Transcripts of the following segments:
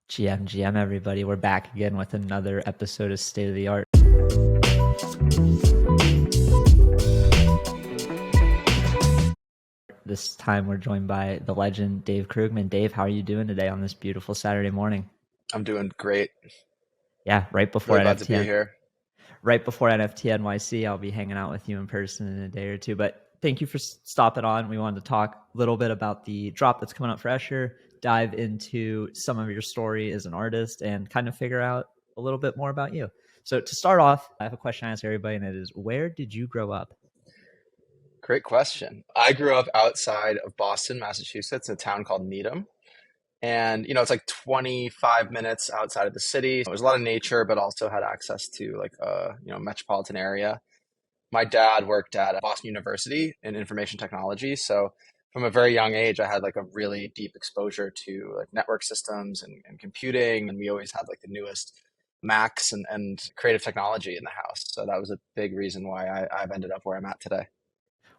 GM, everybody. We're back again with another episode of State of the Art. This time we're joined by the legend, Dave Krugman. Dave, how are you doing today on this beautiful Saturday morning? I'm doing great. Yeah, right before Really glad to be here. Right before NFT NYC, I'll be hanging out with you in person in a day or two. But thank you for stopping on. We wanted to talk a little bit about the drop that's coming up for Escher, dive into some of your story as an artist, and kind of figure out a little bit more about you. So to start off, I have a question I ask everybody, and it is, where did you grow up? Great question. I grew up outside of Boston, Massachusetts, in a town called Needham. And, it's like 25 minutes outside of the city. There was a lot of nature, but also had access to like a, metropolitan area. My dad worked at Boston University in information technology. So from a very young age, I had like a really deep exposure to like network systems and computing. And we always had like the newest Macs and creative technology in the house. So that was a big reason why I've ended up where I'm at today.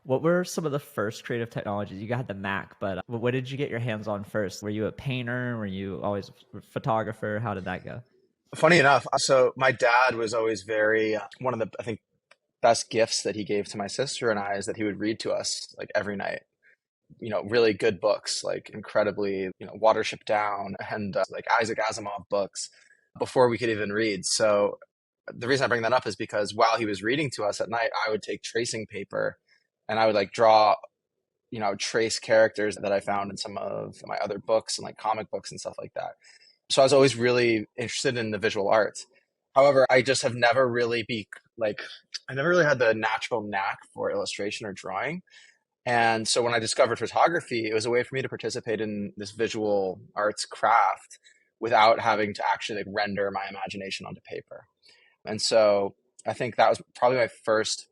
What were some of the first creative technologies? You got the Mac, but what did you get your hands on first? Were you a painter? Were you always a photographer? How did that go? Funny enough, so my dad was always very, one of the, I think, best gifts that he gave to my sister and I is that he would read to us like every night. Really good books, like incredibly, Watership Down and like Isaac Asimov books before we could even read. So the reason I bring that up is because while he was reading to us at night, I would take tracing paper and I would like draw, trace characters that I found in some of my other books and like comic books and stuff like that. So I was always really interested in the visual arts. However, I just have never really I never really had the natural knack for illustration or drawing. And so when I discovered photography, it was a way for me to participate in this visual arts craft without having to actually like render my imagination onto paper. And so I think that was probably my first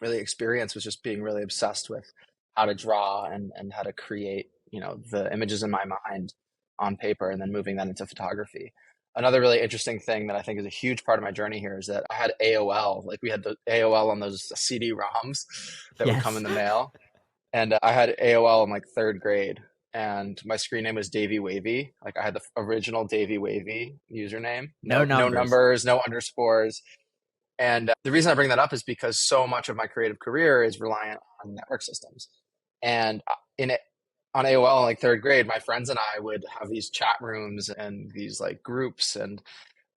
really experience, was just being really obsessed with how to draw and how to create, the images in my mind on paper and then moving that into photography. Another really interesting thing that I think is a huge part of my journey here is that I had AOL. Like we had the AOL on those CD-ROMs that would come Yes. in the mail. And I had AOL in like third grade. And my screen name was Davy Wavy. Like I had the original Davy Wavy username. No No numbers. numbers, no underscores. And the reason I bring that up is because so much of my creative career is reliant on network systems. And in it, on AOL in like third grade, my friends and I would have these chat rooms and these like groups, and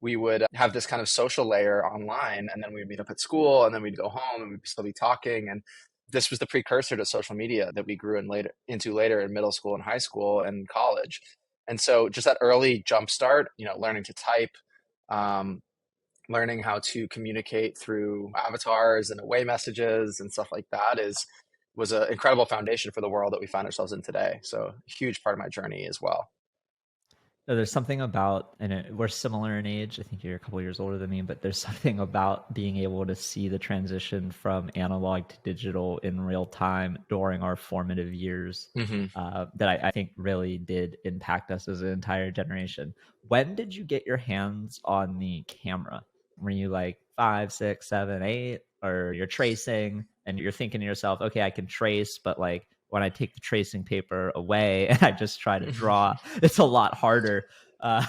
we would have this kind of social layer online, and then we'd meet up at school, and then we'd go home, and we'd still be talking. And this was the precursor to social media that we grew into later in middle school and high school and college. And so just that early jump start, learning to type, um, learning how to communicate through avatars and away messages and stuff like that was an incredible foundation for the world that we find ourselves in today. So a huge part of my journey as well. No, there's something about, and we're similar in age. I think you're a couple years older than me, but there's something about being able to see the transition from analog to digital in real time during our formative years Hmm. that I think really did impact us as an entire generation. When did you get your hands on the camera? Were you like 5, 6, 7, 8, or you're tracing and you're thinking to yourself, okay, I can trace, but like when I take the tracing paper away and I just try to draw, it's a lot harder. Uh,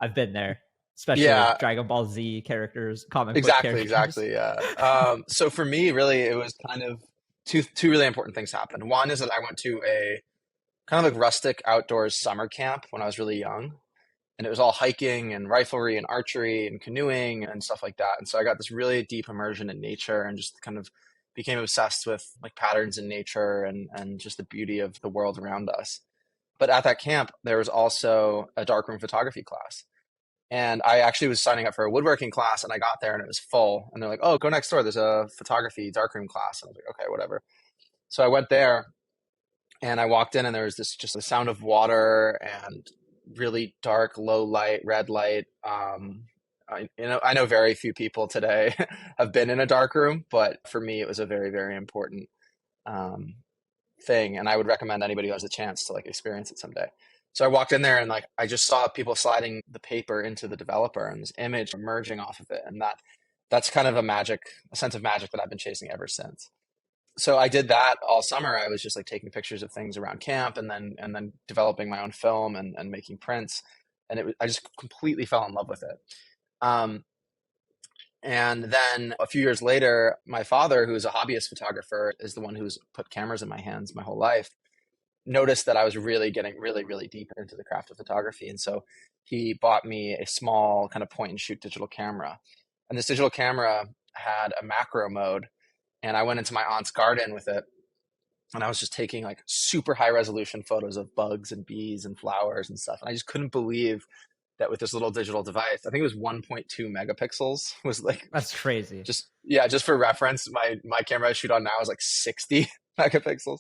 I've been there, especially Yeah, with Dragon Ball Z characters, comic book exactly, characters. exactly. Yeah. So for me, really, it was kind of two really important things happened. One is that I went to a kind of like rustic outdoors summer camp when I was really young, and it was all hiking and riflery and archery and canoeing and stuff like that. And so I got this really deep immersion in nature and just kind of became obsessed with like patterns in nature and just the beauty of the world around us. But at that camp, there was also a darkroom photography class. And I actually was signing up for a woodworking class, and I got there and it was full. And they're like, "Oh, go next door. There's a photography darkroom class." And I was like, "Okay, whatever." So I went there and I walked in, and there was this just the sound of water and really dark, low light, red light. I know very few people today have been in a dark room, but for me, it was a very, very important um, thing, and I would recommend anybody who has a chance to like experience it someday. So I walked in there and like I just saw people sliding the paper into the developer and this image emerging off of it, and that's kind of a sense of magic that I've been chasing ever since. So I did that all summer. I was just like taking pictures of things around camp, and then developing my own film and making prints. And I just completely fell in love with it. Um, and then a few years later, my father, who's a hobbyist photographer, is the one who's put cameras in my hands my whole life, noticed that I was really getting really deep into the craft of photography. And so he bought me a small kind of point and shoot digital camera. And this digital camera had a macro mode. And I went into my aunt's garden with it. And I was just taking like super high resolution photos of bugs and bees and flowers and stuff. And I just couldn't believe that with this little digital device, I think it was 1.2 megapixels, was like That's crazy. just, yeah, just for reference, my camera I shoot on now is like 60 megapixels,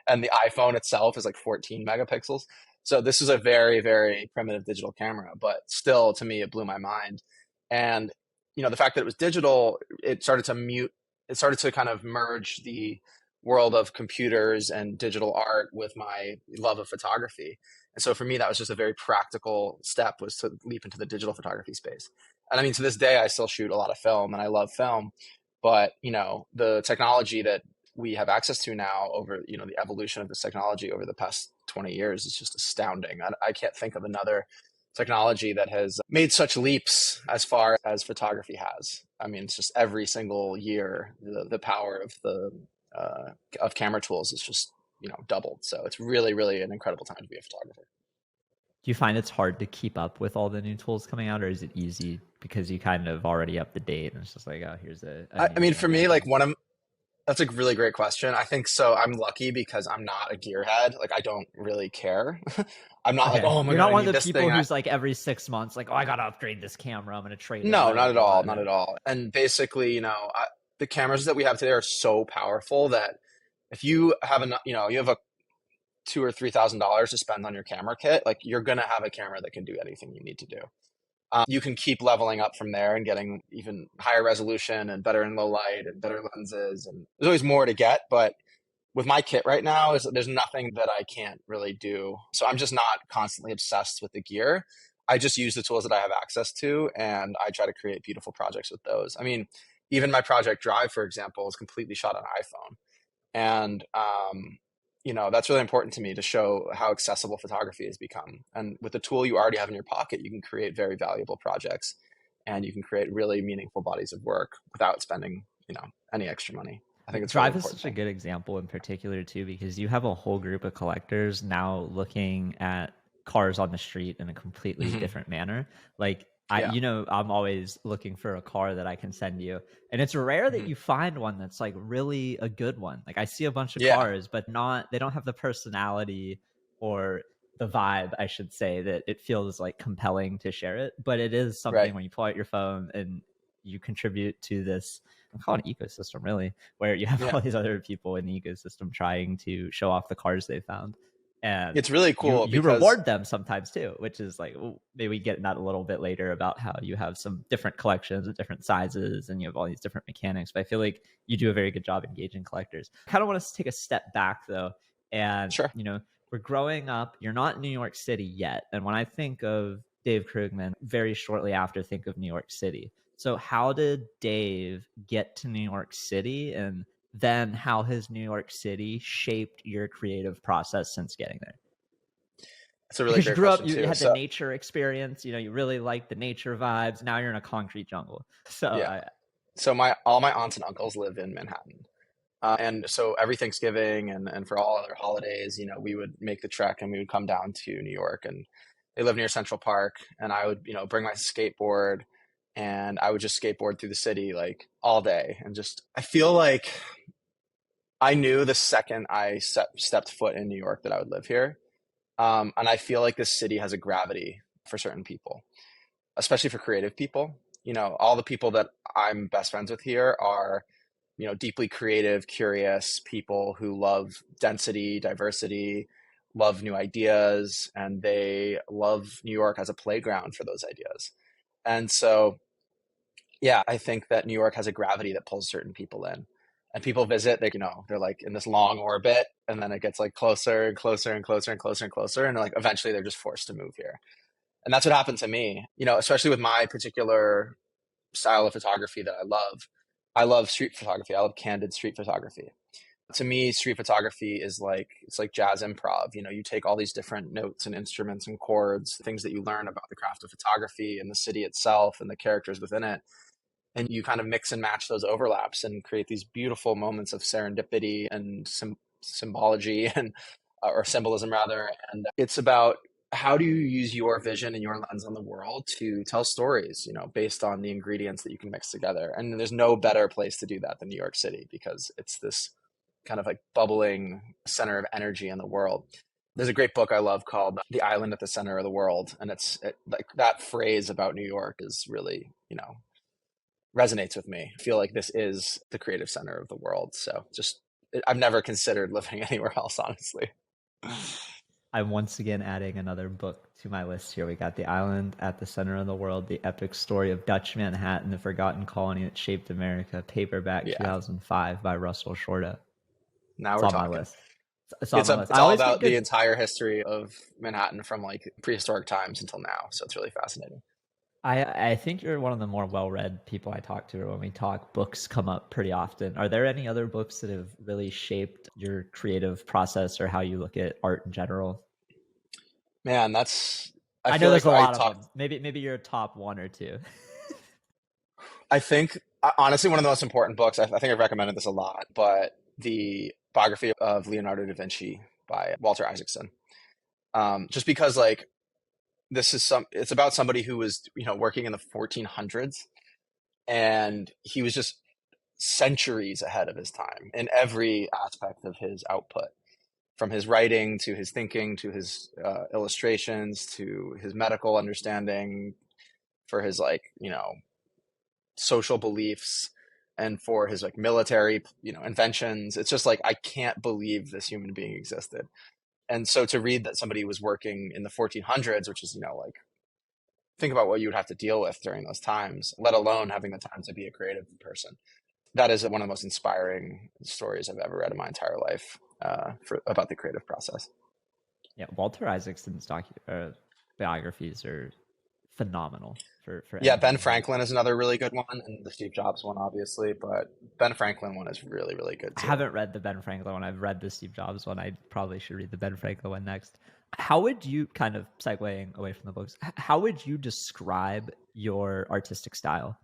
and the iPhone itself is like 14 megapixels. So this is a very primitive digital camera, but still to me it blew my mind. And the fact that it was digital, it started to kind of merge the world of computers and digital art with my love of photography. And so for me, that was just a very practical step, was to leap into the digital photography space. And I mean, to this day, I still shoot a lot of film and I love film, but the technology that we have access to now, over, the evolution of this technology over the past 20 years, is just astounding. I can't think of another technology that has made such leaps as far as photography has. I mean, it's just every single year, the power of camera tools is just, doubled. So it's really an incredible time to be a photographer. Do you find it's hard to keep up with all the new tools coming out, or is it easy because you kind of already up to date and it's just like, oh, here's a I new mean, thing for me, like happening? that's a really great question. I think so. I'm lucky because I'm not a gearhead. Like I don't really care. I'm not like, Okay, oh my you're God, not I one of need the this people thing. who's like every 6 months, like, oh, I gotta upgrade this camera. I'm gonna trade in No, my not old at all. one. Not And at all. And basically, the cameras that we have today are so powerful that if you have you have a $2,000 or $3,000 to spend on your camera kit, like you're gonna have a camera that can do anything you need to do. You can keep leveling up from there and getting even higher resolution and better in low light and better lenses. And there's always more to get, but with my kit right now, there's nothing that I can't really do. So I'm just not constantly obsessed with the gear. I just use the tools that I have access to, and I try to create beautiful projects with those. I mean, even my project Drive, for example, is completely shot on iPhone. And that's really important to me, to show how accessible photography has become. And with the tool you already have in your pocket, you can create very valuable projects, and you can create really meaningful bodies of work without spending any extra money. I think it's a really Drive is important such a thing. good example in particular too, because you have a whole group of collectors now looking at cars on the street in a completely Hmm. different manner. Like Yeah. I'm always looking for a car that I can send you, and it's rare that Hmm. you find one that's like really a good one. Like I see a bunch of Yeah. cars, but they don't have the personality or the vibe, I should say, that it feels like compelling to share it. But it is Right. something when you pull out your phone and you contribute to this, I'm calling it ecosystem really, where you have Yeah. all these other people in the ecosystem trying to show off the cars they found. And It's really you cool you because reward them sometimes too, which is like, maybe we get in that a little bit later about how you have some different collections of different sizes and you have all these different mechanics. But I feel like you do a very good job engaging collectors. I kind of want to take a step back though, and sure. we're growing up. You're not in New York City yet, and when I think of Dave Krugman, very shortly after think of New York City. So how did Dave get to New York City, and then how has New York City shaped your creative process since getting there? It's a really Because you great grew up, question you too. had the So nature experience, you really liked the nature vibes. Now you're in a concrete jungle. So yeah. I So my all my aunts and uncles live in Manhattan. And so every Thanksgiving and for all other holidays, we would make the trek and we would come down to New York, and they live near Central Park, and I would, bring my skateboard, and I would just skateboard through the city like all day. And just, I feel like I knew the second I stepped foot in New York that I would live here. And I feel like this city has a gravity for certain people, especially for creative people. All the people that I'm best friends with here are, deeply creative, curious people who love density, diversity, love new ideas, and they love New York as a playground for those ideas. And so, yeah, I think that New York has a gravity that pulls certain people in. And people visit, they're like in this long orbit, and then it gets like closer and closer and closer and closer and closer. And like eventually they're just forced to move here. And that's what happened to me, especially with my particular style of photography that I love. I love street photography. I love candid street photography. To me, street photography is like, it's like jazz improv. You know, you take all these different notes and instruments and chords, things that you learn about the craft of photography and the city itself and the characters within it, and you kind of mix and match those overlaps and create these beautiful moments of serendipity and symbology and or symbolism rather. And it's about how do you use your vision and your lens on the world to tell stories, you know, based on the ingredients that you can mix together. And there's no better place to do that than New York City, because it's this kind of like bubbling center of energy in the world. There's a great book I love called The Island at the Center of the World, and like that phrase about New York is really, you know, resonates with me. I feel like this is the creative center of the world. So just, I've never considered living anywhere else, honestly. I'm once again adding another book to my list here. We got The Island at the Center of the World, The Epic Story of Dutch Manhattan, The Forgotten Colony That Shaped America, paperback Yeah, 2005 by Russell Shorta. now It's we're on my talking. list. It's on my list. It's I all always get about the good. entire history of Manhattan from like prehistoric times until now. So it's really fascinating. I think you're one of the more well-read people I talk to. When we talk, books come up pretty often. Are there any other books that have really shaped your creative process or how you look at art in general? Man, that's, I I know feel there's like a I lot of talk, them. Maybe you're top one or two. I think honestly, one of the most important books, I think I've recommended this a lot, but the biography of Leonardo da Vinci by Walter Isaacson. Just because like it's about somebody who was, you know, working in the 1400s, and he was just centuries ahead of his time in every aspect of his output, from his writing to his thinking to his illustrations to his medical understanding, for his like, you know, social beliefs, and for his like military, you know, inventions. It's just like, I can't believe this human being existed. And so to read that somebody was working in the 1400s, which is, you know, like, think about what you would have to deal with during those times, let alone having the time to be a creative person. That is one of the most inspiring stories I've ever read in my entire life, about the creative process. Yeah, Walter Isaacson's biographies are phenomenal for Yeah, Ben anyone who. Franklin is another really good one, and the Steve Jobs one, obviously, but Ben Franklin one is really, really good I too. haven't read the Ben Franklin one. I've read the Steve Jobs one. I probably should read the Ben Franklin one next. How would you, kind of segueing away from the books, how would you describe your artistic style?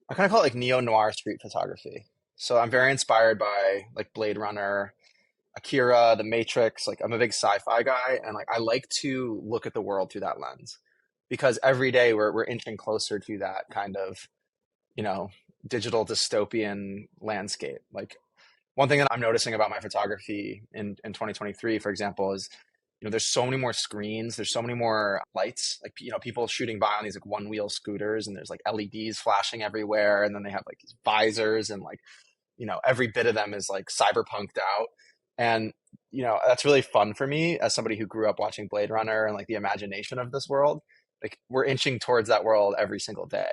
I kind of call it like neo-noir street photography. So I'm very inspired by like Blade Runner, Akira, The Matrix. Like, I'm a big sci-fi guy, and like I like to look at the world through that lens, because every day we're inching closer to that kind of, you know, digital dystopian landscape. Like, one thing that I'm noticing about my photography in 2023, for example, is, you know, there's so many more screens, there's so many more lights, like, you know, people shooting by on these like one wheel scooters, and there's like LEDs flashing everywhere, and then they have like these visors, and like, you know, every bit of them is like cyberpunked out. And, you know, that's really fun for me as somebody who grew up watching Blade Runner and like the imagination of this world. Like, we're inching towards that world every single day.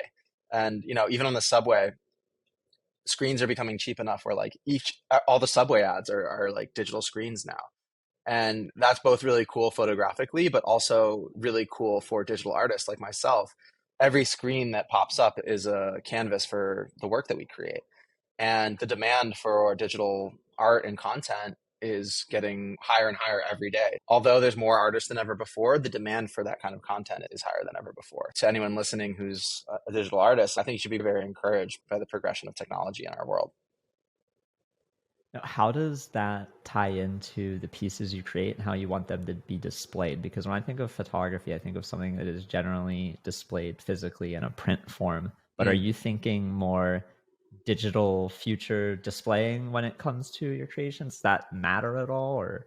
And, you know, even on the subway, screens are becoming cheap enough where like all the subway ads are like digital screens now. And that's both really cool photographically, but also really cool for digital artists like myself. Every screen that pops up is a canvas for the work that we create. And the demand for digital art and content is getting higher and higher every day. Although there's more artists than ever before, the demand for that kind of content is higher than ever before. To anyone listening who's a digital artist, I think you should be very encouraged by the progression of technology in our world. Now, how does that tie into the pieces you create and how you want them to be displayed? Because when I think of photography, I think of something that is generally displayed physically in a print form. But are Mm. you thinking more digital future displaying when it comes to your creations? Does that matter at all? Or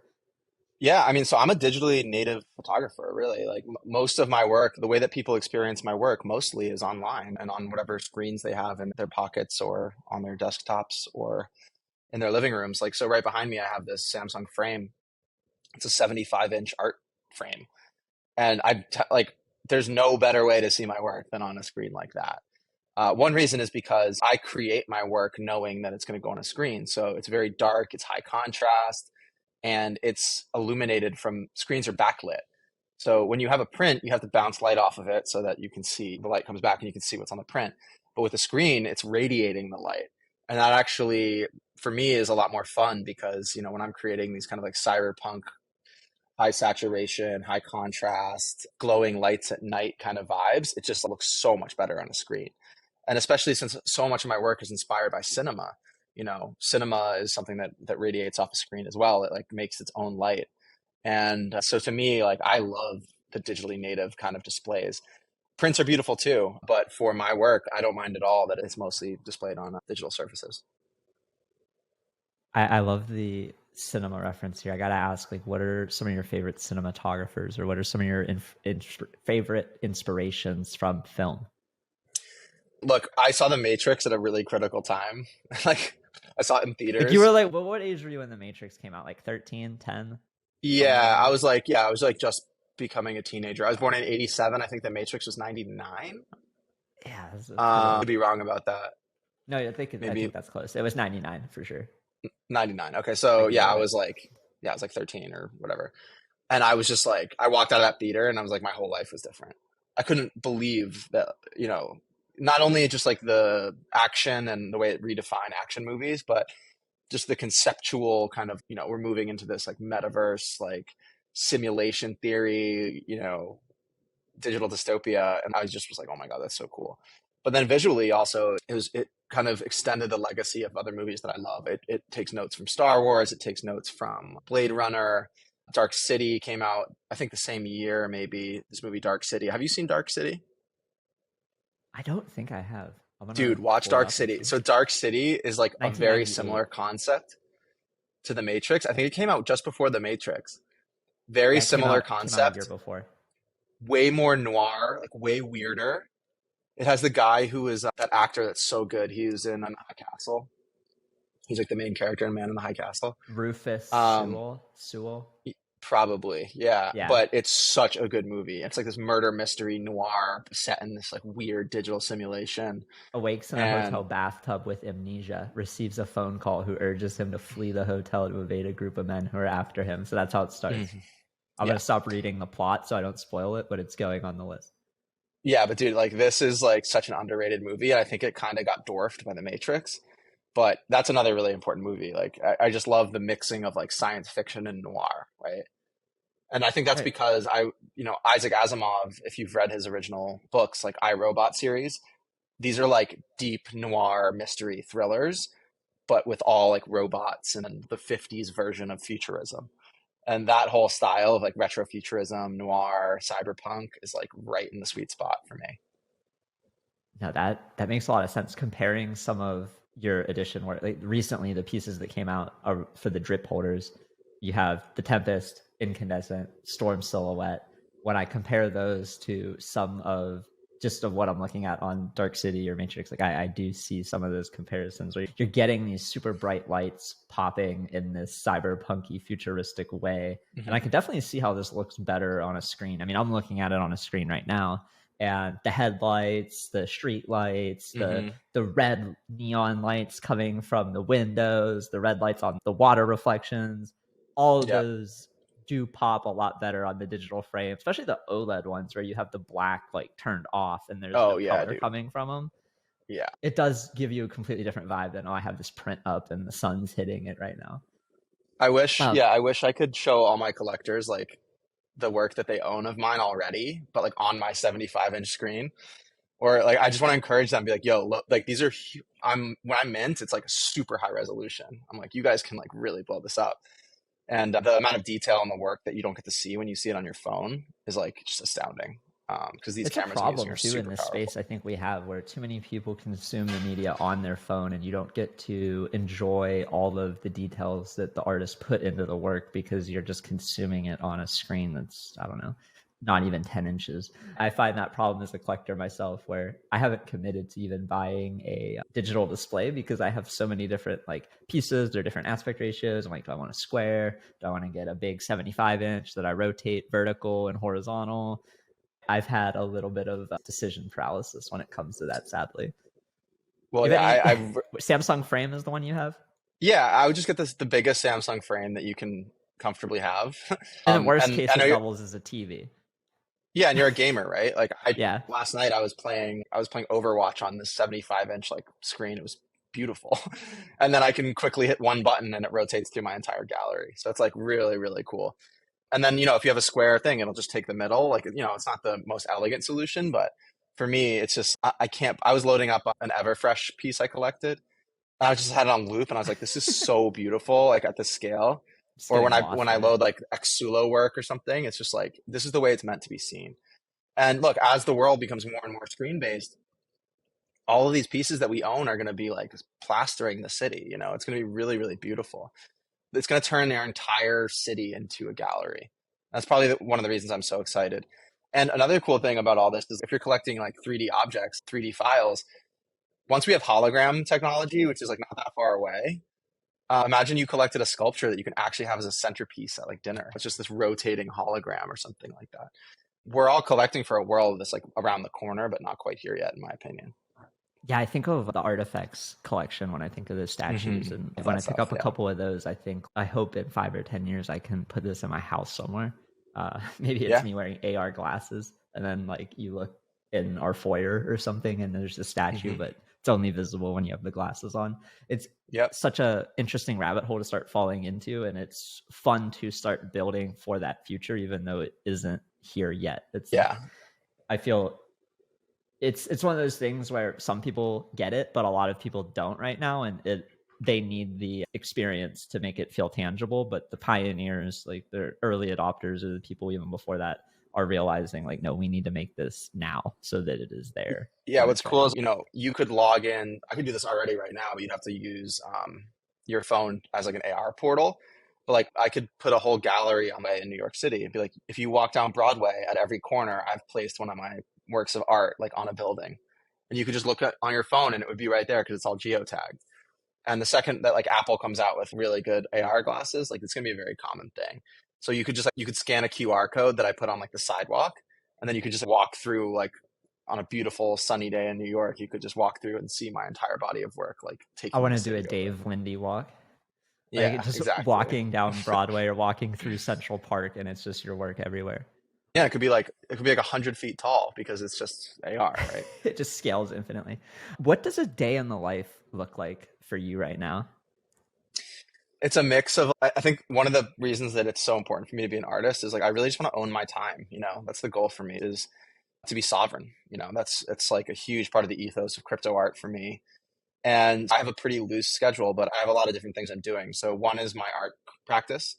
Yeah, I mean, so I'm a digitally native photographer, really. Like, most of my work, the way that people experience my work mostly is online and on whatever screens they have in their pockets or on their desktops or in their living rooms. Like, so right behind me, I have this Samsung frame. It's a 75-inch art frame. And like, there's no better way to see my work than on a screen like that. One reason is because I create my work knowing that it's going to go on a screen. So it's very dark, it's high contrast, and it's illuminated from screens are backlit. So when you have a print, you have to bounce light off of it so that you can see the light comes back and you can see what's on the print. But with a screen, it's radiating the light. And that actually, for me, is a lot more fun because, when I'm creating these kind of like cyberpunk, high saturation, high contrast, glowing lights at night kind of vibes, it just looks so much better on a screen. And especially since so much of my work is inspired by cinema, cinema is something that radiates off the screen as well. It like makes its own light. And so to me, like I love the digitally native kind of displays. Prints are beautiful too, but for my work, I don't mind at all that it's mostly displayed on digital surfaces. I love the cinema reference here. I gotta ask, like, what are some of your favorite cinematographers, or what are some of your favorite inspirations from film? Look, I saw The Matrix at a really critical time. Like I saw it in Like, you theaters. were like, well, what age were you when The Matrix came out? Like 13, 10, somewhere Yeah, around there? I was like just becoming a teenager. I was born in 87. I think The Matrix was 99. Yeah, that's pretty Could old. be wrong about that. No, I think Maybe that's close. It was 99 for sure. 99. Okay, so Like a yeah, year, right? I was like 13 or whatever. And I was just like, I walked out of that theater and I was like, my whole life was different. I couldn't believe that, not only just like the action and the way it redefined action movies, but just the conceptual kind of, we're moving into this like metaverse, like simulation theory, digital dystopia. And I just was like, oh my God, that's so cool. But then visually also, it kind of extended the legacy of other movies that I love. It takes notes from Star Wars, it takes notes from Blade Runner. Dark City came out, I think the same year, maybe, this movie Dark City. Have you seen Dark City? I don't think I have. I'm Dude, gonna watch pull it Dark up and City. see. So Dark City is like a very 1998. similar concept to The Matrix. I think it came out just before The Matrix. Very Yeah, it came similar out a year concept, before. way more noir, like way weirder. It has the guy who is that actor that's so good. He was in High Castle. He's like the main character in Man in the High Castle. Rufus Um, Sewell. Probably, yeah. Yeah, But it's such a good movie. It's like this murder mystery noir set in this like weird digital simulation. awakes in a hotel And bathtub with amnesia, receives a phone call who urges him to flee the hotel to evade a group of men who are after him. So that's how it starts. mhm, I'm yeah, gonna stop reading the plot so I don't spoil it, but it's going on the list. yeah. But dude, like this is like such an underrated movie, and I think it kind of got dwarfed by The Matrix. But that's another really important movie. Like I just love the mixing of like science fiction and noir, right? And I think that's Right. because Isaac Asimov, if you've read his original books, like I, Robot series, these are like deep noir mystery thrillers, but with all like robots and the 50s version of futurism. And that whole style of like retrofuturism, noir, cyberpunk is like right in the sweet spot for me. No, that makes a lot of sense. Comparing some of your edition work, like recently, the pieces that came out are for the drip holders. You have the Tempest, Incandescent, Storm Silhouette. When I compare those to some of just of what I'm looking at on Dark City or Matrix, like I do see some of those comparisons where you're getting these super bright lights popping in this cyberpunky futuristic way. And Hmm. I can definitely see how this looks better on a screen. I mean, I'm looking at it on a screen right now, and the headlights, the street lights, the Hmm. the red neon lights coming from the windows, the red lights on the water reflections, all of Yep. those do pop a lot better on the digital frame, especially the OLED ones where you have the black like turned off and there's no Oh yeah, color dude. coming from them. Yeah. It does give you a completely different vibe than, oh, I have this print up and the sun's hitting it right now. Um, I wish I could show all my collectors like the work that they own of mine already, but like on my 75-inch screen. Or like I just want to encourage them, be like, yo, look, like these are I'm when I mint, it's like a super high resolution. I'm like, you guys can like really blow this up. And the amount of detail in the work that you don't get to see when you see it on your phone is like just astounding. Because these It's a cameras I'm using problem are too in super this powerful. space I think we have, where too many people consume the media on their phone and you don't get to enjoy all of the details that the artist put into the work because you're just consuming it on a screen that's, I don't know, not even 10 inches. I find that problem as a collector myself, where I haven't committed to even buying a digital display because I have so many different like pieces, they're different aspect ratios. I'm like, do I want a square? Do I want to get a big 75-inch that I rotate vertical and horizontal? I've had a little bit of decision paralysis when it comes to that, sadly. Well, You have yeah, any I Samsung frame is the one you have? yeah, I would just get the biggest Samsung frame that you can comfortably have. And then worst And case I know it you're doubles as a TV. yeah, and you're a gamer, right? Like I Yeah. last night I was playing Overwatch on this 75-inch like screen. It was beautiful. And then I can quickly hit one button and it rotates through my entire gallery. So it's like really, really cool. And then, if you have a square thing, it'll just take the middle. Like, it's not the most elegant solution, but for me, it's just, I can't, I was loading up an Everfresh piece I collected. And I just had it on loop and I was like, this is so beautiful, like at this scale. It's Or getting when I lofty. load like Exulo work or something, it's just like, this is the way it's meant to be seen. And look, as the world becomes more and more screen based, all of these pieces that we own are going to be like plastering the city. It's going to be really, really beautiful. It's going to turn our entire city into a gallery. That's probably one of the reasons I'm so excited. And another cool thing about all this is if you're collecting like 3D objects, 3D files, once we have hologram technology, which is like not that far away, imagine you collected a sculpture that you can actually have as a centerpiece at like dinner. It's just this rotating hologram or something like that. We're all collecting for a world that's like around the corner, but not quite here yet, in my opinion. Yeah, I think of the Artifex collection when I think of the statues. Mm-hmm. And when That I pick stuff, up a yeah. couple of those, I hope in 5 or 10 years I can put this in my house somewhere. Maybe it's Yeah. me wearing AR glasses, and then like you look in our foyer or something, and there's a statue, Mm-hmm. but it's only visible when you have the glasses on. It's Yep. such a interesting rabbit hole to start falling into, and it's fun to start building for that future, even though it isn't here yet. It's like Yeah. I feel it's one of those things where some people get it, but a lot of people don't right now, and they need the experience to make it feel tangible. But the pioneers, like the early adopters, or the people even before that, are realizing like, no, we need to make this now so that it is there Yeah. when What's it's cool ready. is, you could log in. I could do this already right now, but you'd have to use your phone as like an AR portal. But like I could put a whole gallery on my in New York City and be like, if you walk down Broadway, at every corner, I've placed one of my works of art like on a building. And you could just look at on your phone and it would be right there because it's all geotagged. And the second that like Apple comes out with really good AR glasses, like it's gonna be a very common thing. So you could just like you could scan a QR code that I put on like the sidewalk, and then you could just walk through like on a beautiful sunny day in New York, you could just walk through and see my entire body of work, like I taking want the to do a city over. Dave Lindy walk, like Yeah, just exactly. walking down Broadway or walking through Central Park, and it's just your work everywhere. Yeah, it could be like 100 feet tall because it's just AR, right? It just scales infinitely. What does a day in the life look like for you right now? It's a mix of, I think one of the reasons that it's so important for me to be an artist is like I really just want to own my time. That's the goal for me is to be sovereign. That's it's like a huge part of the ethos of crypto art for me. And I have a pretty loose schedule, but I have a lot of different things I'm doing. So one is my art practice.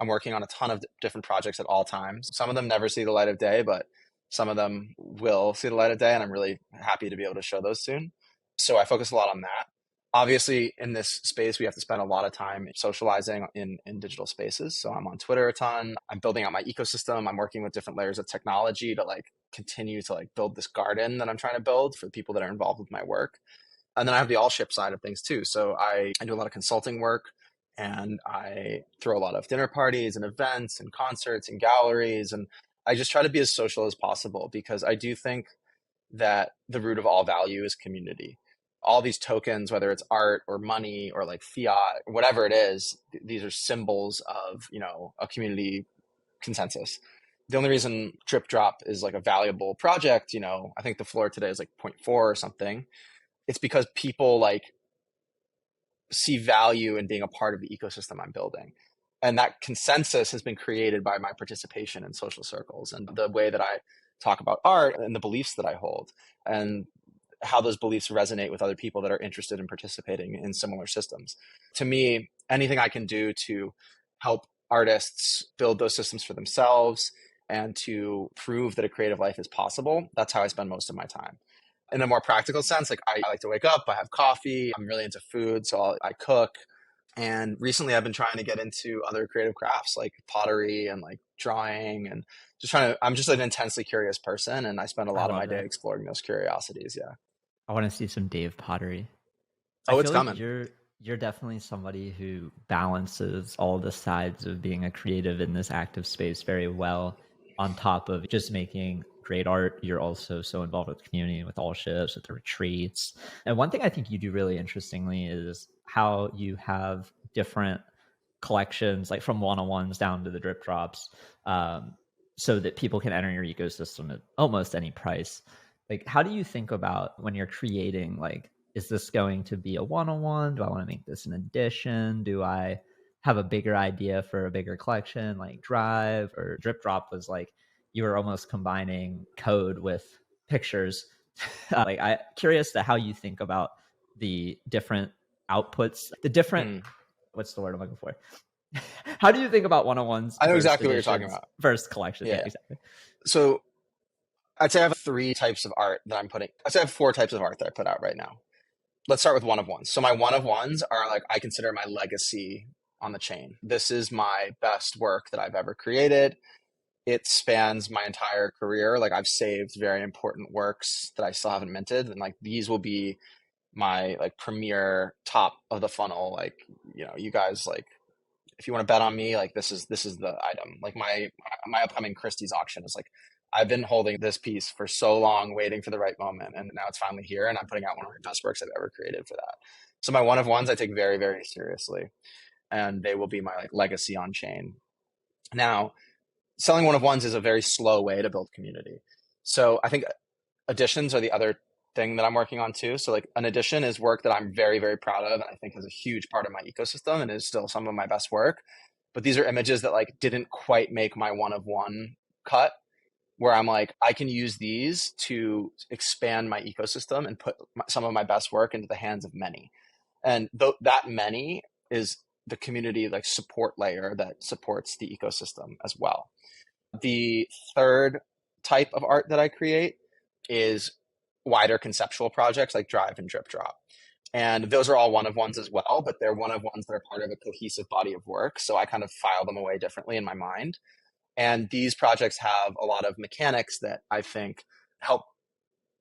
I'm working on a ton of different projects at all times. Some of them never see the light of day, but some of them will see the light of day, and I'm really happy to be able to show those soon. So I focus a lot on that. Obviously, in this space, we have to spend a lot of time socializing in digital spaces. So I'm on Twitter a ton. I'm building out my ecosystem. I'm working with different layers of technology to like continue to like build this garden that I'm trying to build for the people that are involved with my work. And then I have the all ship side of things too. So I do a lot of consulting work and I throw a lot of dinner parties and events and concerts and galleries. And I just try to be as social as possible because I do think that the root of all value is community. All these tokens, whether it's art or money or like fiat, whatever it is, these are symbols of, a community consensus. The only reason Drip Drop is like a valuable project, I think the floor today is like zero point 0.4 or something. It's because people like see value in being a part of the ecosystem I'm building. And that consensus has been created by my participation in social circles and the way that I talk about art and the beliefs that I hold and how those beliefs resonate with other people that are interested in participating in similar systems. To me, anything I can do to help artists build those systems for themselves and to prove that a creative life is possible, that's how I spend most of my time. In a more practical sense, like I like to wake up, I have coffee, I'm really into food, so I cook. And recently I've been trying to get into other creative crafts like pottery and like drawing and I'm just an intensely curious person and I spend a I lot of my love day it. exploring those curiosities. Yeah. I want to see some Dave pottery. I Oh, it's feel like coming. you're definitely somebody who balances all the sides of being a creative in this active space very well. On top of just making great art, you're also so involved with the community, with all ships, with the retreats. And one thing I think you do really interestingly is how you have different collections, like from one-on-ones down to the drip drops, um, so that people can enter your ecosystem at almost any price. Like, how do you think about when you're creating, like, is this going to be a one-on-one? Do I want to make this an edition? Do I have a bigger idea for a bigger collection like Drive or Drip Drop was like you were almost combining code with pictures. Like I curious to how you think about the different outputs, the different what's the word I'm looking for? How do you think about one-on-ones I know versus exactly what you're talking editions about. versus collection? Yeah, exactly. So I'd say I have 3 types of art that I'd say I have 4 types of art that I put out right now. Let's start with one-of-ones. So my one-of-ones are like, I consider my legacy on the chain. This is my best work that I've ever created. It spans my entire career. Like I've saved very important works that I still haven't minted. And like, these will be my like premier top of the funnel. Like, you know, you guys like, if you want to bet on me, like this is the item. Like my upcoming Christie's auction is like, I've been holding this piece for so long, waiting for the right moment, and now it's finally here, and I'm putting out one of the best works I've ever created for that. So my one-of-ones I take very, very seriously, and they will be my like legacy on chain. Now, selling one-of-ones is a very slow way to build community. So I think editions are the other thing that I'm working on too. So like an edition is work that I'm very, very proud of, and I think is a huge part of my ecosystem and is still some of my best work. But these are images that like didn't quite make my one-of-one cut, where I'm like, I can use these to expand my ecosystem and put some of my best work into the hands of many. And that many is the community like support layer that supports the ecosystem as well. The third type of art that I create is wider conceptual projects like Drive and Drip Drop. And those are all one-of-ones as well, but they're one-of-ones that are part of a cohesive body of work. So I kind of file them away differently in my mind. And these projects have a lot of mechanics that I think help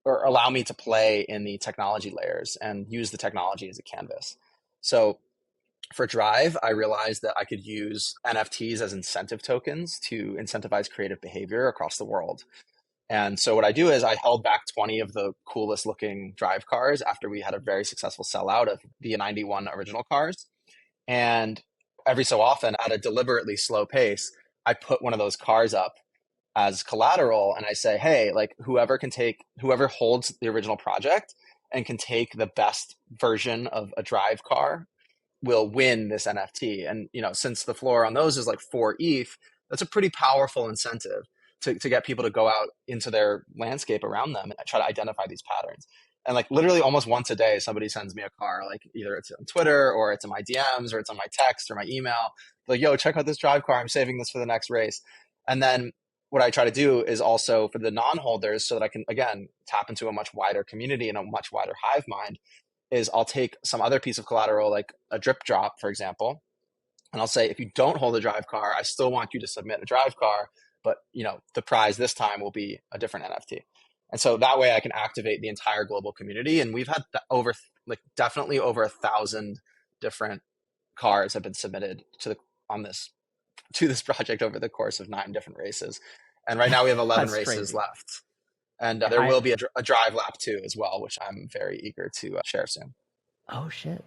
or allow me to play in the technology layers and use the technology as a canvas. So for Drive, I realized that I could use NFTs as incentive tokens to incentivize creative behavior across the world. And so what I do is I held back 20 of the coolest looking Drive cars after we had a very successful sellout of the 91 original cars. And every so often, at a deliberately slow pace, I put one of those cars up as collateral and I say, hey, like whoever holds the original project and can take the best version of a Drive car will win this NFT. And, you know, since the floor on those is like 4 ETH, that's a pretty powerful incentive to get people to go out into their landscape around them and try to identify these patterns. And like literally almost once a day, somebody sends me a car, like either it's on Twitter or it's in my DMs or it's on my text or my email. Like, yo, check out this Drive car. I'm saving this for the next race. And then what I try to do is also for the non-holders so that I can, again, tap into a much wider community and a much wider hive mind is I'll take some other piece of collateral, like a Drip Drop, for example. And I'll say, if you don't hold a Drive car, I still want you to submit a Drive car, but you know, the prize this time will be a different NFT. And so that way I can activate the entire global community. And we've had definitely over 1,000 different cars have been submitted to this project over the course of 9 different races. And right now we have 11 races crazy. left. And there will be a drive lap too as well, which I'm very eager to share soon. Oh shit.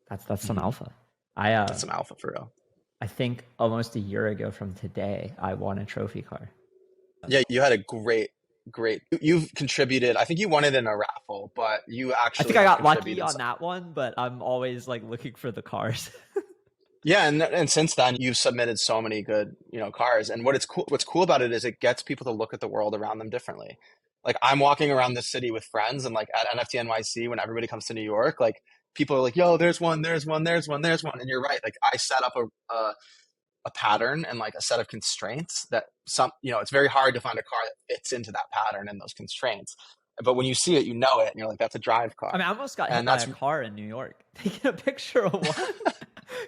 That's some alpha. That's some alpha for real. I think almost a year ago from today, I won a trophy car. Yeah, you had a great. You've contributed. I think you won it in a raffle, but you actually. I think I got lucky on that one, but I'm always like looking for the cars. Yeah, and since then you've submitted so many good, cars. And what's cool about it is it gets people to look at the world around them differently. Like I'm walking around this city with friends, and like at NFT NYC, when everybody comes to New York, like people are like, "Yo, there's one," and you're right. Like I set up a pattern and like a set of constraints that it's very hard to find a car that fits into that pattern and those constraints. But when you see it, you know it, and you're like, that's a Drive car. I mean, I almost got hit by a car in New York taking a picture of one.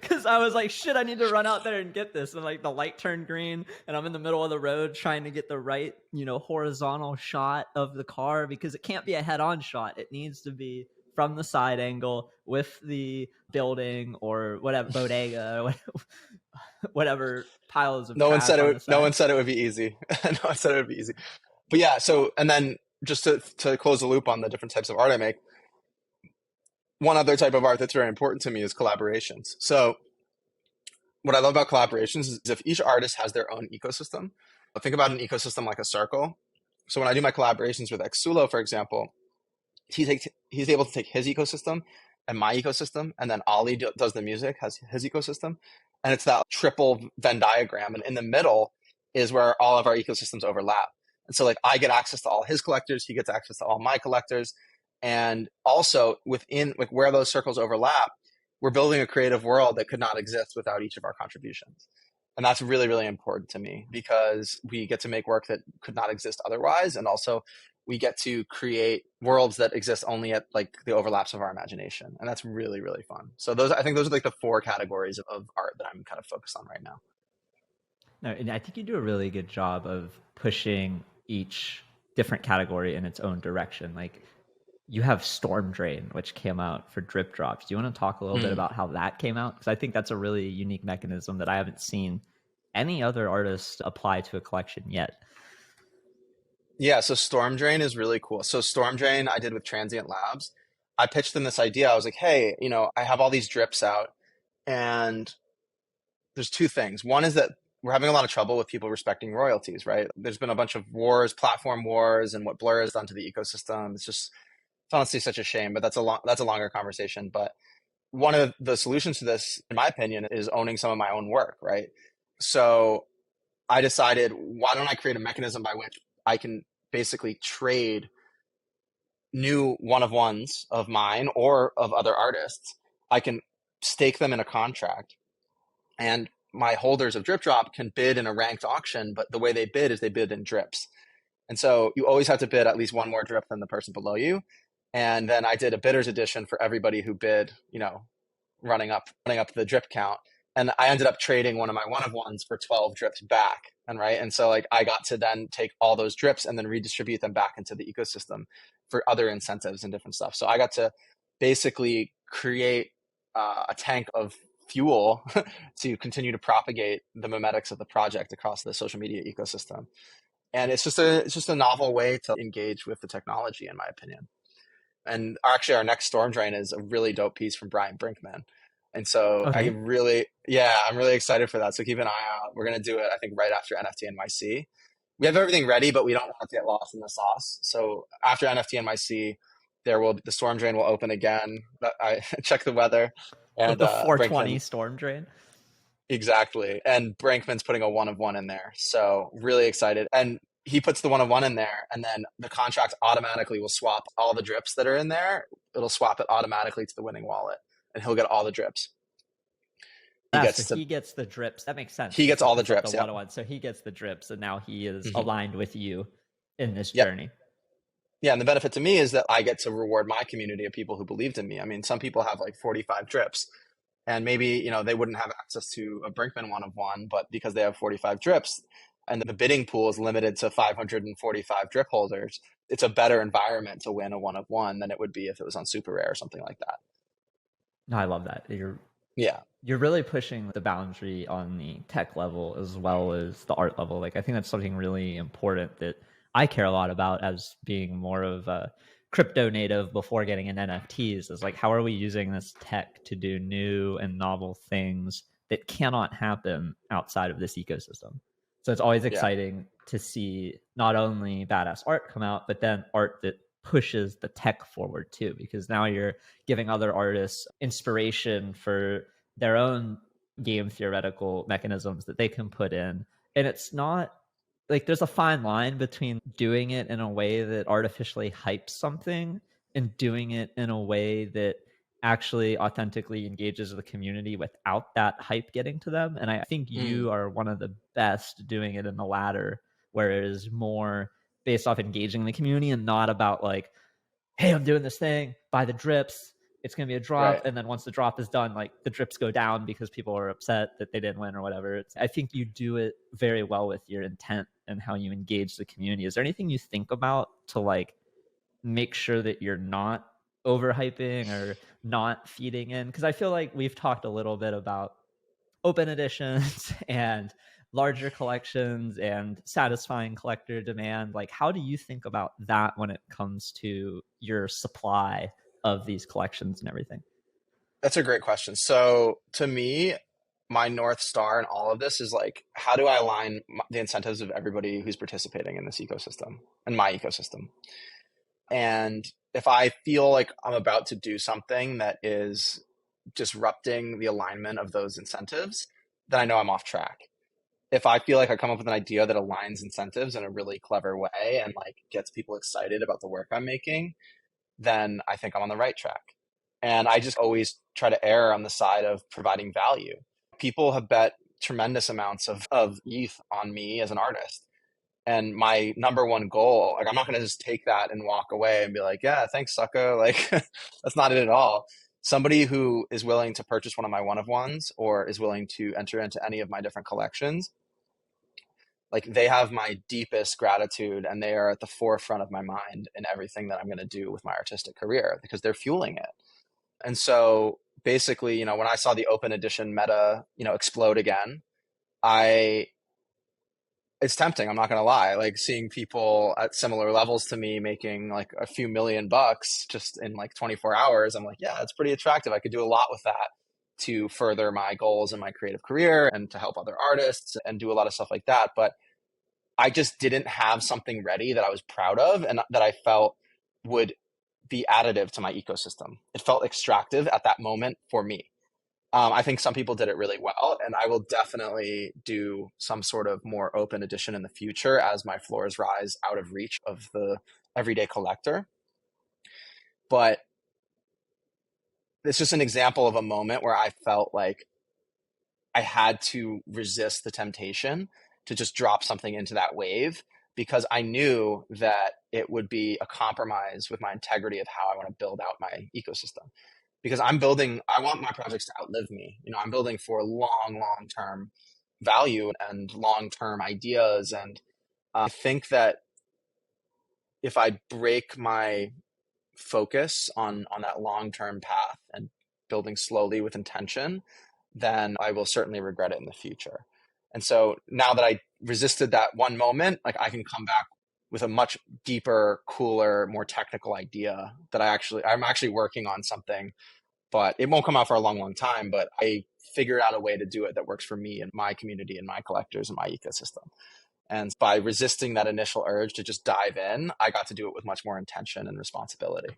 Because I was like, shit, I need to run out there and get this. And like the light turned green and I'm in the middle of the road trying to get the right, horizontal shot of the car because it can't be a head-on shot. It needs to be from the side angle with the building or whatever, bodega, or whatever piles of no one said it would be easy. No one said it would be easy. But yeah, so, and then just to close the loop on the different types of art I make, one other type of art that's very important to me is collaborations. So what I love about collaborations is if each artist has their own ecosystem, think about an ecosystem like a circle. So when I do my collaborations with Xsulo, for example, he's able to take his ecosystem and my ecosystem, and then Ollie does the music, has his ecosystem, and it's that triple Venn diagram, and in the middle is where all of our ecosystems overlap. And so like I get access to all his collectors, he gets access to all my collectors, and also within like where those circles overlap, we're building a creative world that could not exist without each of our contributions. And that's really, really important to me because we get to make work that could not exist otherwise. And also we get to create worlds that exist only at like the overlaps of our imagination. And that's really, really fun. So I think those are like the four categories of art that I'm kind of focused on right now. No, and I think you do a really good job of pushing each different category in its own direction. Like you have Storm Drain, which came out for drip drops. Do you want to talk a little bit Mm. about how that came out? Because I think that's a really unique mechanism that I haven't seen any other artist apply to a collection yet. Yeah, so Storm Drain is really cool. So Storm Drain I did with Transient Labs. I pitched them this idea. I was like, hey, I have all these drips out, and there's two things. One is that we're having a lot of trouble with people respecting royalties, right? There's been a bunch of wars, platform wars, and what Blur has done to the ecosystem. It's honestly such a shame, but that's a longer conversation. But one of the solutions to this, in my opinion, is owning some of my own work, right? So I decided, why don't I create a mechanism by which I can basically trade new one of ones of mine or of other artists. I can stake them in a contract, and my holders of Drip Drop can bid in a ranked auction, but the way they bid is they bid in drips. And so you always have to bid at least one more drip than the person below you. And then I did a bidder's edition for everybody who bid, running up the drip count. And I ended up trading one of my one of ones for 12 drips back. And so like I got to then take all those drips and then redistribute them back into the ecosystem for other incentives and different stuff. So I got to basically create a tank of fuel to continue to propagate the memetics of the project across the social media ecosystem. And it's just a novel way to engage with the technology, in my opinion. And actually, our next Storm Drain is a really dope piece from Brian Brinkman. And so Okay. I'm really excited for that. So keep an eye out. We're going to do it, I think, right after NFT NYC. We have everything ready, but we don't want it to get lost in the sauce. So after NFT NYC, the Storm Drain will open again. I check the weather, and The 420 Brinkman. Storm Drain. Exactly. And Brankman's putting a one of one in there. So really excited. And he puts the one of one in there, and then the contract automatically will swap all the drips that are in there. It'll swap it automatically to the winning wallet, and he'll get all the drips. He Ah, so gets to he gets the drips. That makes sense he because gets he all the puts up the drips. Yep. 101. So he gets the drips, and now he is Hmm. aligned with you in this Yep. journey. Yeah, and the benefit to me is that I get to reward my community of people who believed in me. I mean, some people have like 45 drips, and maybe they wouldn't have access to a Brinkman one of one, but because they have 45 drips and the bidding pool is limited to 545 drip holders, it's a better environment to win a one of one than it would be if it was on super rare or something like that. No, I love that. Yeah. You're really pushing the boundary on the tech level as well as the art level. Like I think that's something really important that I care a lot about as being more of a crypto native before getting in NFTs is like how are we using this tech to do new and novel things that cannot happen outside of this ecosystem. So it's always Yeah. exciting to see not only badass art come out, but then art that pushes the tech forward too, because now you're giving other artists inspiration for their own game theoretical mechanisms that they can put in. And it's not like there's a fine line between doing it in a way that artificially hypes something and doing it in a way that actually authentically engages the community without that hype getting to them. And I think Mm, you are one of the best doing it in the latter, where it is more based off engaging the community and not about like, hey, I'm doing this thing, buy the drips. It's going to be a drop. right. And then once the drop is done, like the drips go down because people are upset that they didn't win or whatever. I think you do it very well with your intent and how you engage the community. Is there anything you think about to like make sure that you're not overhyping or not feeding in? Because I feel like we've talked a little bit about open editions and larger collections and satisfying collector demand. Like how do you think about that when it comes to your supply of these collections and everything? That's a great question. So to me, my North Star in all of this is like, how do I align the incentives of everybody who's participating in this ecosystem and my ecosystem? And if I feel like I'm about to do something that is disrupting the alignment of those incentives, then I know I'm off track. If I feel like I come up with an idea that aligns incentives in a really clever way and like gets people excited about the work I'm making, then I think I'm on the right track. And I just always try to err on the side of providing value. People have bet tremendous amounts of ETH on me as an artist. And my number one goal, like I'm not gonna just take that and walk away and be like, yeah, thanks, sucker. Like that's not it at all. Somebody who is willing to purchase one of my one of ones or is willing to enter into any of my different collections, like they have my deepest gratitude and they are at the forefront of my mind in everything that I'm going to do with my artistic career because they're fueling it. And so basically, when I saw the open edition meta, explode again, I it's tempting, I'm not going to lie, like seeing people at similar levels to me making like a few $1,000,000 just in like 24 hours. I'm like, yeah, it's pretty attractive. I could do a lot with that to further my goals in my creative career and to help other artists and do a lot of stuff like that. But I just didn't have something ready that I was proud of and that I felt would be additive to my ecosystem. It felt extractive at that moment for me. I think some people did it really well, and I will definitely do some sort of more open edition in the future as my floors rise out of reach of the everyday collector. But it's just an example of a moment where I felt like I had to resist the temptation to just drop something into that wave because I knew that it would be a compromise with my integrity of how I want to build out my ecosystem. Because I want my projects to outlive me. I'm building for long term value and long term ideas. And I think that if I break my focus on that long term path and building slowly with intention, then I will certainly regret it in the future. And so now that I resisted that one moment, like I can come back with a much deeper, cooler, more technical idea that I'm actually working on something, but it won't come out for a long time. But I figured out a way to do it that works for me and my community and my collectors and my ecosystem. And by resisting that initial urge to just dive in, I got to do it with much more intention and responsibility.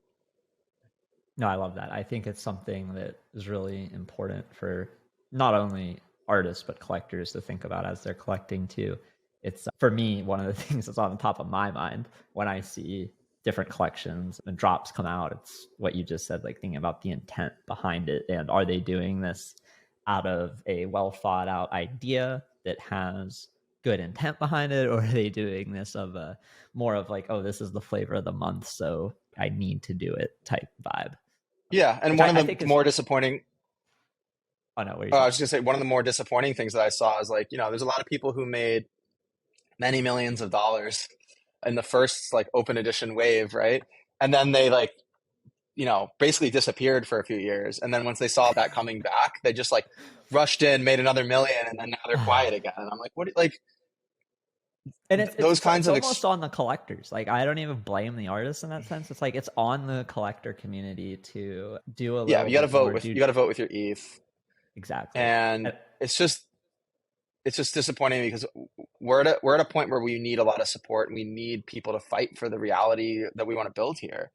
No, I love that. I think it's something that is really important for not only artists but collectors to think about as they're collecting too. It's for me one of the things that's on the top of my mind when I see different collections and drops come out. It's what you just said, like thinking about the intent behind it and are they doing this out of a well thought out idea that has good intent behind it, or are they doing this of a more of like, oh, this is the flavor of the month, so I need to do it type vibe, Yeah, and which one of I the think is. more disappointing Oh no, what are you I saying? was just gonna say one of the more disappointing things that I saw is like, there's a lot of people who made many millions of dollars in the first like open edition wave, right? And then they like, basically disappeared for a few years. And then once they saw that coming back, they just like rushed in, made another million, and then now they're quiet again. And I'm like, what? Like And it's those it's kinds it's of almost on the collectors. Like I don't even blame the artists in that sense. It's like it's on the collector community to do a yeah, little bit more due. you got to vote with your ETH, Exactly. and And, it's just disappointing because we're at a point where we need a lot of support and we need people to fight for the reality that we want to build here.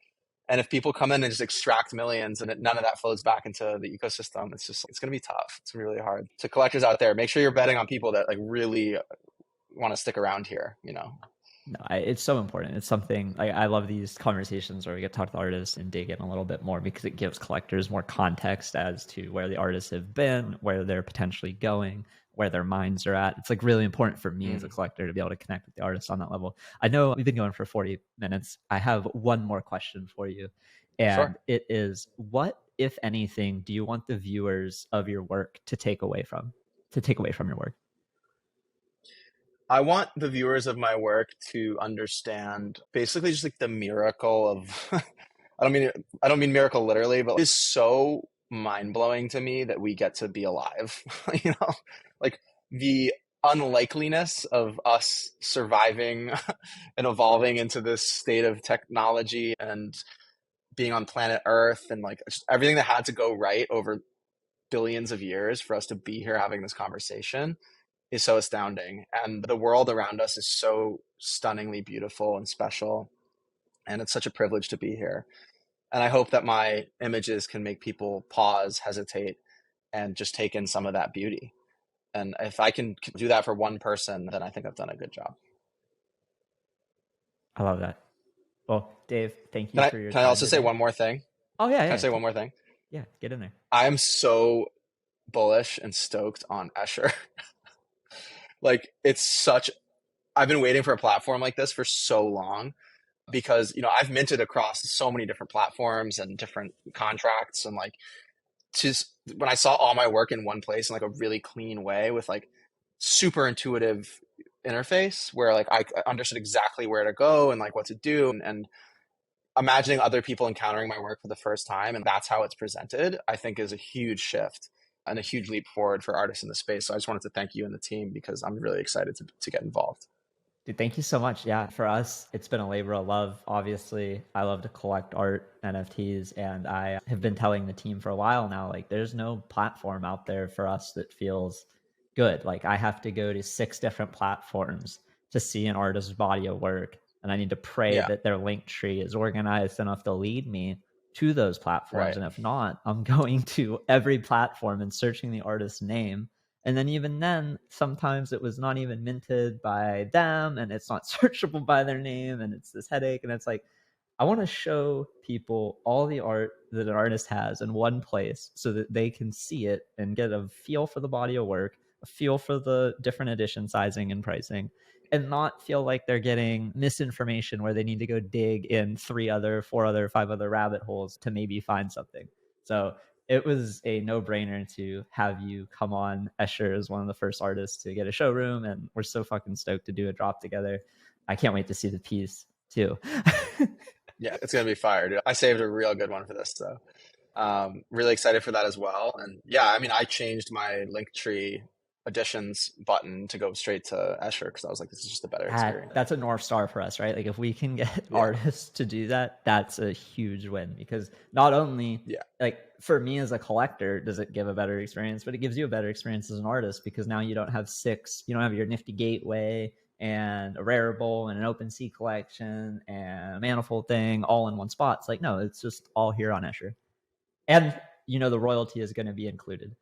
And if people come in and just extract millions and none of that flows back into the ecosystem, it's going to be tough. It's really hard. To collectors out there, make sure you're betting on people that like really want to stick around here. no, it's so important. It's something I love these conversations where we get to talk to artists and dig in a little bit more because it gives collectors more context as to where the artists have been, where they're potentially going, where their minds are at. It's like really important for me as a Mm, collector to be able to connect with the artists on that level. I know we've been going for 40 minutes. I have one more question for you, and sure. it is, what, if anything, do you want the viewers of your work to take away from your work? I want the viewers of my work to understand basically just like the miracle of I don't mean miracle literally, but it's so mind-blowing to me that we get to be alive. You know, like the unlikeliness of us surviving and evolving into this state of technology and being on planet Earth and like just everything that had to go right over billions of years for us to be here having this conversation is so astounding. And the world around us is so stunningly beautiful and special. And it's such a privilege to be here. And I hope that my images can make people pause, hesitate, and just take in some of that beauty. And if I can do that for one person, then I think I've done a good job. I love that. Well, Dave, thank you Can I for your can I time also say today. one more thing? Oh yeah, Can I yeah, say one more thing? yeah. Get in there. I am so bullish and stoked on Escher. Like it's such I've been waiting for a platform like this for so long because I've minted across so many different platforms and different contracts and like just when I saw all my work in one place in like a really clean way with like super intuitive interface where like I understood exactly where to go and like what to do and imagining other people encountering my work for the first time and that's how it's presented, I think is a huge shift and a huge leap forward for artists in the space. So I just wanted to thank you and the team because I'm really excited to get involved. Dude, thank you so much. Yeah, for us, it's been a labor of love. Obviously, I love to collect art, NFTs, and I have been telling the team for a while now, like, there's no platform out there for us that feels good. Like, I have to go to 6 different platforms to see an artist's body of work, and I need to pray Yeah, that their link tree is organized enough to lead me to those platforms. right. And if not, I'm going to every platform and searching the artist's name, and then even then, sometimes it was not even minted by them and it's not searchable by their name and it's this headache. And it's like, I want to show people all the art that an artist has in one place so that they can see it and get a feel for the body of work, a feel for the different edition sizing and pricing, and not feel like they're getting misinformation where they need to go dig in 3 other, 4 other, 5 other rabbit holes to maybe find something. So it was a no-brainer to have you come on. Escher is one of the first artists to get a showroom, and we're so fucking stoked to do a drop together. I can't wait to see the piece too. Yeah, it's gonna be fire, dude. I saved a real good one for this, so really excited for that as well. And yeah, I mean, I changed my Linktree additions button to go straight to Escher because I was like, this is just a better experience. That's a North Star for us, right? Like if we can get Yeah, artists to do that, that's a huge win, because not only, yeah, like, for me as a collector does it give a better experience, but it gives you a better experience as an artist, because now you don't have you don't have your nifty gateway and a Rarible and an OpenSea collection and a manifold thing all in one spot. It's like, no, it's just all here on Escher. And the royalty is going to be included,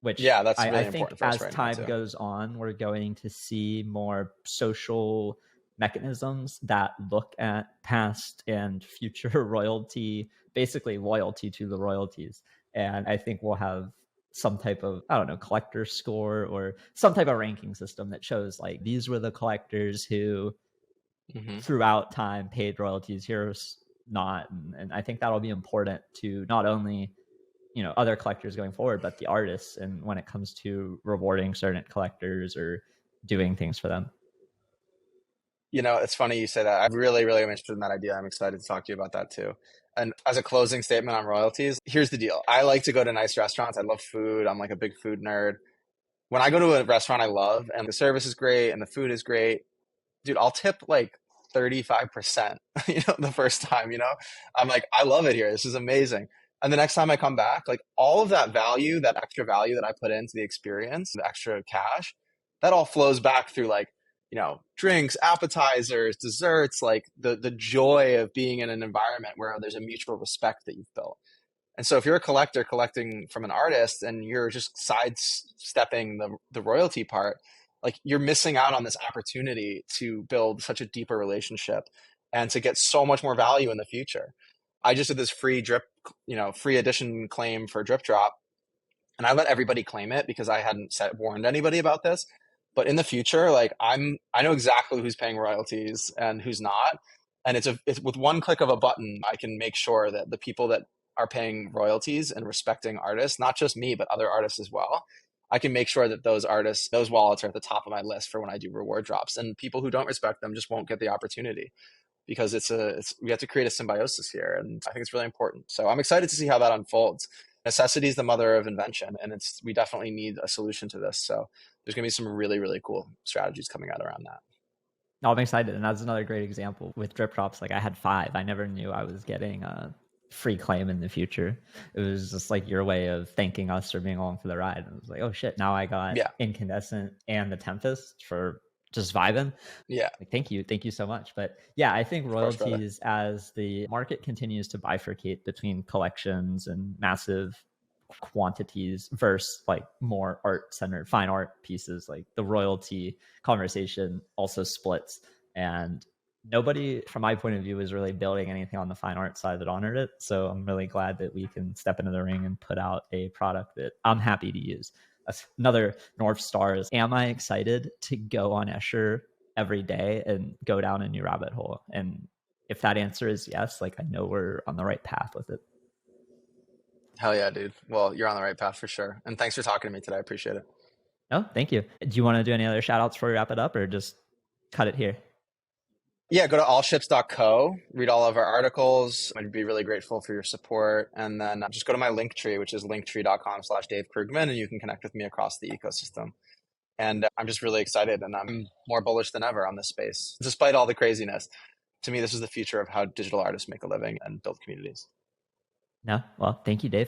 which yeah. That's I really think important for us as right now time too. goes on, we're going to see more social mechanisms that look at past and future royalty, basically loyalty to the royalties. And I think we'll have some type of, I don't know, collector score or some type of ranking system that shows like these were the collectors who Hmm. throughout time paid royalties, here's not. And I think that'll be important to not only other collectors going forward, but the artists, and when it comes to rewarding certain collectors or doing things for them. It's funny you say that. I really, really am interested in that idea. I'm excited to talk to you about that too. And as a closing statement on royalties, here's the deal. I like to go to nice restaurants. I love food. I'm like a big food nerd. When I go to a restaurant I love and the service is great and the food is great, dude, I'll tip like 35%, the first time, I'm like, I love it here. This is amazing. And the next time I come back, like all of that value, that extra value that I put into the experience, the extra cash, that all flows back through like, drinks, appetizers, desserts, like the joy of being in an environment where there's a mutual respect that you've built. And so if you're a collector collecting from an artist and you're just sidestepping the royalty part, like you're missing out on this opportunity to build such a deeper relationship and to get so much more value in the future. I just did this free edition claim for Drip Drop, and I let everybody claim it because I hadn't warned anybody about this. But in the future, like I know exactly who's paying royalties and who's not, and it's with one click of a button, I can make sure that the people that are paying royalties and respecting artists, not just me, but other artists as well. I can make sure that those artists, those wallets are at the top of my list for when I do reward drops, and people who don't respect them just won't get the opportunity because we have to create a symbiosis here, and I think it's really important. So I'm excited to see how that unfolds. Necessity is the mother of invention, and we definitely need a solution to this. So there's going to be some really, really cool strategies coming out around that. No, I'm excited, and that's another great example with drip drops. Like I had 5. I never knew I was getting a free claim in the future. It was just like your way of thanking us for being along for the ride. And it was like, oh shit, now I got Yeah, Incandescent and the Tempest for just vibing. Yeah, Like, thank you so much. But yeah, I think of course, brother. royalties, as the market continues to bifurcate between collections and massive quantities versus like more art centered fine art pieces, like the royalty conversation also splits. And nobody, from my point of view, is really building anything on the fine art side that honored it. So I'm really glad that we can step into the ring and put out a product that I'm happy to use. Another North Star is, am I excited to go on Escher every day and go down a new rabbit hole? And if that answer is yes, like, I know we're on the right path with it. Hell yeah, dude. Well, you're on the right path for sure. And thanks for talking to me today. I appreciate it. Oh, thank you. Do you want to do any other shout outs before we wrap it up, or just cut it here? Yeah, go to allships.co, read all of our articles. I'd be really grateful for your support. And then just go to my link tree, which is linktree.com/Dave Krugman, and you can connect with me across the ecosystem. And I'm just really excited, and I'm more bullish than ever on this space, despite all the craziness. To me, this is the future of how digital artists make a living and build communities. No? Well, thank you, Dave.